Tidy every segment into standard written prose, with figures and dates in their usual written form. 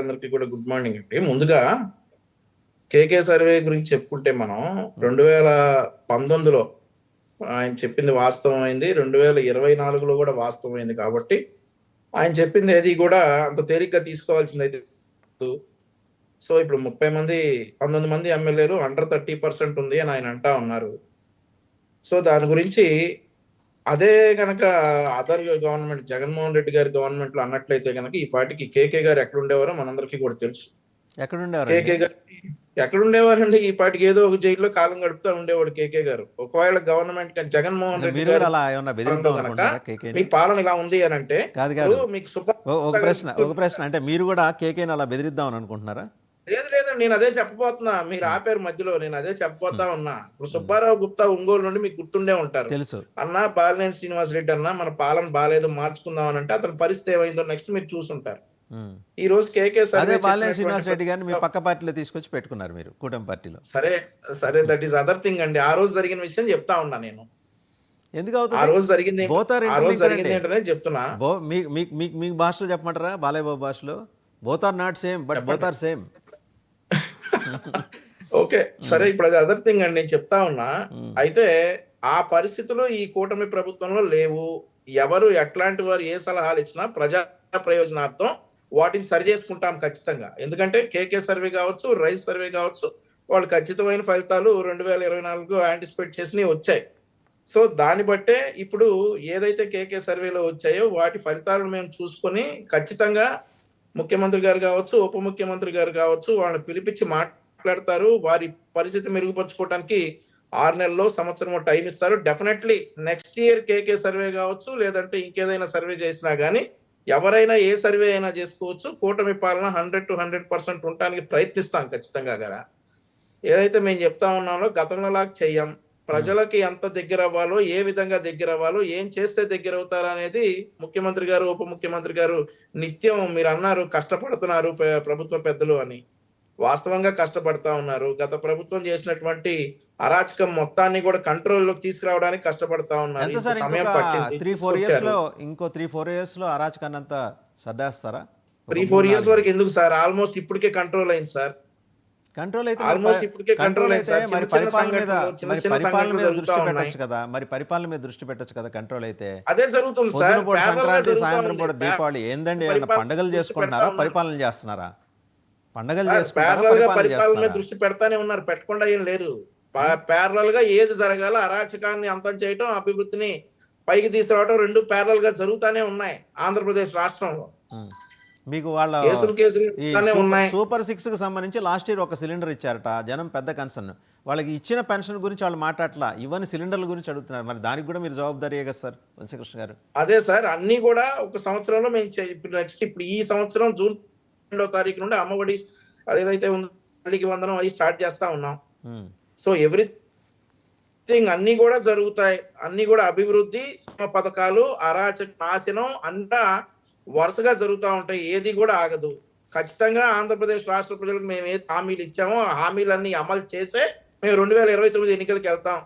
అందరికీ కూడా good morning అండి. ముందుగా కేకే సర్వే గురించి చెప్పుకుంటే మనం ఉమ్, 2019లో ఆయన చెప్పింది వాస్తవమైంది. 2024లో కూడా వాస్తవమైంది కాబట్టి ఆయన చెప్పింది ఏది కూడా అంత తేలిగ్గా తీసుకోవాల్సిందైతే కాదు. సో ఇప్పుడు 19 మంది ఎమ్మెల్యేలు అండర్ 30% ఉంది అని ఆయన అంటా ఉన్నారు. సో దాని గురించి అదే గనక అదర్ గవర్నమెంట్ జగన్మోహన్ రెడ్డి గారి గవర్నమెంట్ లో అన్నట్లయితే గనక ఈ పాటికి కేకే గారు ఎక్కడ ఉండేవారో మనందరికీ కూడా తెలుసు. ఎక్కడుండేవారండి? కేకే గారు ఎక్కడ ఉండేవారండి? ఈ పాటికి ఏదో ఒక జైల్లో కాలం గడుపుతా ఉండేవాడు కేకే గారు. ఒకవేళ గవర్నమెంట్ జగన్మోహన్ అంటే రెడ్డి మీరు గారి కూడా అలా ఏమన్నా పాలనలో బెదిరిద్దాం గనక అనుకుంటున్నారా మీ కేకేని? పాలన ఇలా ఉంది అని అంటే కాదు ఇప్పుడు కాదు, మీకు సుబ్బారావు ఒక గారు ప్రశ్న అంటే మీరు కూడా కేకేని అలా బెదిరిద్దాం అని అనుకుంటున్నారా? లేదు లేదండి, నేను అదే చెప్పబోతున్నా. మీరు ఉమ్, ఆపారు మధ్యలో, నేను అదే చెప్పబోతా ఉమ్, ఉన్నా. ఇప్పుడు ఉమ్, సుబ్బారావు గుప్తా ఒంగోలు నుండి మీకు గుర్తుండే ఉంటారు. తెలుసు. అన్నా బాలినేని శ్రీనివాస్ రెడ్డి అన్న మన పాలన బాగాలేదు మార్చుకుందాం అని అంటే అతని పరిస్థితి ఏమైందో నెక్స్ట్ మీరు చూసుంటారు. ఉమ్. ఈ రోజు కేకే అదే సర్వే బాలినేని చెప్పినటువంటి శ్రీనివాస్ రెడ్డి గారిని మీ పక్క పార్టీలో తీసుకొచ్చి పెట్టుకున్నారు మీరు, కూటమి పార్టీలో. సరే సరే, దట్ ఈస్ అదర్ థింగ్ అండి. ఆ రోజు జరిగిన విషయం చెప్తా ఉన్నా నేను. ఎందుకు ఆ అవుతుంది? రోజు జరిగింది ఏంటో బోత్ ఆర్ ఆ రోజు ఇంటర్లింక్డ్ జరిగింది అండి. ఏంటనే చెప్తున్నా. మీకు భాషలో చెప్పమంటారా? బాలయ్య బాబు భాషలో both are not same but both చెప్పండి. Are same. ఓకే సరే, ఇప్పుడు అది అదర్ థింగ్ అండి, నేను చెప్తా ఉన్నా. ఉమ్, అయితే ఆ పరిస్థితులు ఈ కూటమి ప్రభుత్వంలో లేవు. ఎవరు ఎట్లాంటి వారు ఏ సలహాలు ఇచ్చినా ప్రజా ప్రయోజనార్థం వాటిని సరి చేసుకుంటాం ఖచ్చితంగా. ఎందుకంటే కేకే సర్వే కావచ్చు, రైస్ సర్వే కావచ్చు, వాళ్ళు ఖచ్చితమైన ఫలితాలు 2024 యాంటిసిపేట్ చేసినవి వచ్చాయి. సో దాన్ని బట్టే ఇప్పుడు ఏదైతే కేకే సర్వేలో వచ్చాయో వాటి ఫలితాలను మేము చూసుకొని ఖచ్చితంగా ముఖ్యమంత్రి గారు కావచ్చు, ఉప ముఖ్యమంత్రి గారు కావచ్చు, వాళ్ళని పిలిపించి మాట్లాడతారు. వారి పరిస్థితి మెరుగుపరుచుకోవడానికి 6 నెలల్లో సంవత్సరం టైం ఇస్తారు. Definitely next year KK survey కావచ్చు, లేదంటే ఇంకేదైనా సర్వే చేసినా గానీ ఎవరైనా ఏ సర్వే అయినా చేసుకోవచ్చు. కూటమి పాలన 100% ఉండటానికి ప్రయత్నిస్తాం ఖచ్చితంగా కదా. ఏదైతే మేము చెప్తా ఉన్నామో గతంలో లాగా చెయ్యం. ఉమ్. ప్రజలకి ఎంత దగ్గర అవ్వాలో, ఏ విధంగా దగ్గర అవ్వాలో, ఏం చేస్తే దగ్గర అవుతారా అనేది ముఖ్యమంత్రి గారు, ఉప ముఖ్యమంత్రి గారు నిత్యం మీరు అన్నారు కష్టపడుతున్నారు ప్రభుత్వ పెద్దలు అని. వాస్తవంగా కష్టపడతా ఉన్నారు. గత ప్రభుత్వం చేసినటువంటి అరాచకం మొత్తాన్ని కూడా కంట్రోల్లోకి తీసుకురావడానికి కష్టపడతా ఉన్నారు. ఎంత ఇంత సార్ సమయం ఇంకొక పట్టింది, 3-4 తీసుకొచ్చారు. ఇయర్స్లో, ఇంకో 3-4 ఇయర్స్లో అరాచకాన్ని అంతా సర్దేస్తారా? ఒక 3-4 మూడు ఇయర్స్ నాలుగు వరకు ఎందుకు సార్? ఆల్మోస్ట్ ఇప్పటికే కంట్రోల్ అయింది సార్. కంట్రోల్ అయితే మరి ఆల్మోస్ట్ ఇప్పటికే కంట్రోల్ కంట్రోల్ అయింది అయితే సార్. మరి చిన్న చిన్న పరిపాలన మీద సంఘటనలు, చిన్న మరి చిన్న పరిపాలన సంఘటనలు మీద జరుగుతా దృష్టి ఉన్నాయి. పెట్టొచ్చు కదా, మరి పరిపాలన మీద దృష్టి పెట్టొచ్చు కదా కంట్రోల్ అయితే. అదే జరుగుతుంది సార్. పొద్దున పూట ప్యారలల్ గా సంక్రాంతి, జరుగుతా సాయంత్రం ఉంది. పూట దీపావళి ఏందండి? ఏమన్నా పరిపాలన పండగలు దృష్టి పెడతా చేసుకుంటున్నారా, ఉన్నారు. పరిపాలన చేస్తున్నారా? పండగలు సార్ చేసుకుంటారా, ప్యారలల్ గా పరిపాలన పరిపాలన మీద చేస్తున్నారా? దృష్టి పెడతానే ఉన్నారు, పెట్టకుండా ఏం లేరు. ఉం? ప్యారలల్ గా ఏది జరగాల, అరాచకాన్ని అంతం చేయటం, అభివృద్ధిని పైకి తీసుకురావడం, రెండు ప్యారలల్ గా జరుగుతానే ఉన్నాయి ఆంధ్రప్రదేశ్ రాష్ట్రంలో. ఉం. మీకు వాళ్ళ కేసులు ఈ ఉన్నాయి. సూపర్ 6కి సంబంధించి లాస్ట్ ఇయర్ ఒక సిలిండర్ ఇచ్చారట, జనం పెద్ద కన్సర్న్. వాళ్ళకి ఇచ్చిన పెన్షన్ గురించి వాళ్ళు మాట్లాడలా, ఇవన్నీ సిలిండర్ల గురించి అడుగుతున్నారు. మరి దానికి కూడా మీరు జవాబుదారీయే కదా సార్ వంశీకృష్ణ గారు? అదే సార్, అన్ని కూడా ఒక సంవత్సరంలో మేము ఇప్పుడు ఈ సంవత్సరం జూన్ 2వ తారీఖు నుండి అమ్మఒడి అదేదైతే ఉందో తల్లికి వందనం అది స్టార్ట్ చేస్తా ఉన్నాం. ఉం. సో ఎవ్రీథింగ్ అన్ని కూడా జరుగుతాయి. అన్ని కూడా అభివృద్ధి, పథకాలు, అరాచక నాశనం అంతా వరుసగా జరుగుతూ ఉంటాయి. ఏది కూడా ఆగదు. ఖచ్చితంగా ఆంధ్రప్రదేశ్ రాష్ట్ర ప్రజలకు మేము ఏ హామీలు ఇచ్చామో ఆ హామీలన్నీ అమలు చేసే మేము 2029 ఎన్నికలకు వెళ్తాం.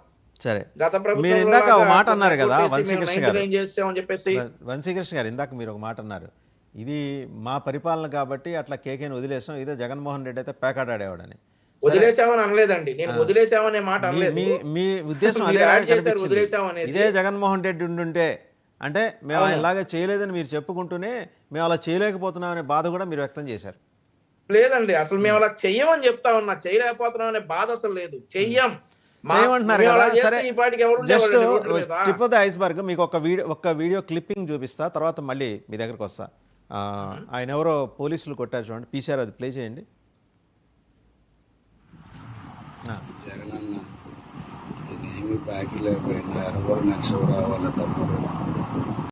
సరే, గత మీరు ఇందాక ఒక మాట అన్నారు కదా ప్రభుత్వం వంశీకృష్ణ గారు, చేస్తామని చెప్పేసి. వంశీకృష్ణ గారు ఇందాక మీరు ఒక మాట అన్నారు, ఇది మా పరిపాలన కాబట్టి అట్లా కేకేని వదిలేసాం, ఇదే జగన్మోహన్ రెడ్డి అయితే పేకాడాడేవాడని. వదిలేసామని అనలేదండి నేను, వదిలేసామనే మాట అనలేదు. మీ ఉద్దేశం మీరు అదే యాడ్ చేశారు కనిపించింది. వదిలేసామనేది. ఇదే జగన్మోహన్ రెడ్డి ఉండుంటే అంటే మేము అవును. ఇలాగే చేయలేదని మీరు చెప్పుకుంటూనే మేము అలా చేయలేకపోతున్నాం అనే బాధ కూడా మీరు వ్యక్తం చేశారు. లేదండి, అసలు మేము అలా చెయ్యమని చెప్తా ఉన్నా. చేయలేకపోతున్నాం అనే బాధ అసలు లేదు. చెయ్యం చేయమంటున్నారు మేము కదా. అలా చేస్తే సరే, ఈ పాటికి ఎవరు జస్ట్ ఉండేవాళ్ళండి రోడ్డు మీద? టిప్ ఆఫ్ ద ఐస్బర్గ్ మీకు ఒక వీడియో క్లిప్పింగ్ చూపిస్తా, తర్వాత మళ్ళీ మీ దగ్గరకు వస్తా. ఆయన ఎవరో పోలీసులు కొట్టారు చూడండి, పీసీఆర్, అది ప్లే చేయండి. జగనన్న నేనేమి బాకీ లేకపోయినా ఎర్రగొర నరసింహరావు వాళ్ళ తమ్ముడు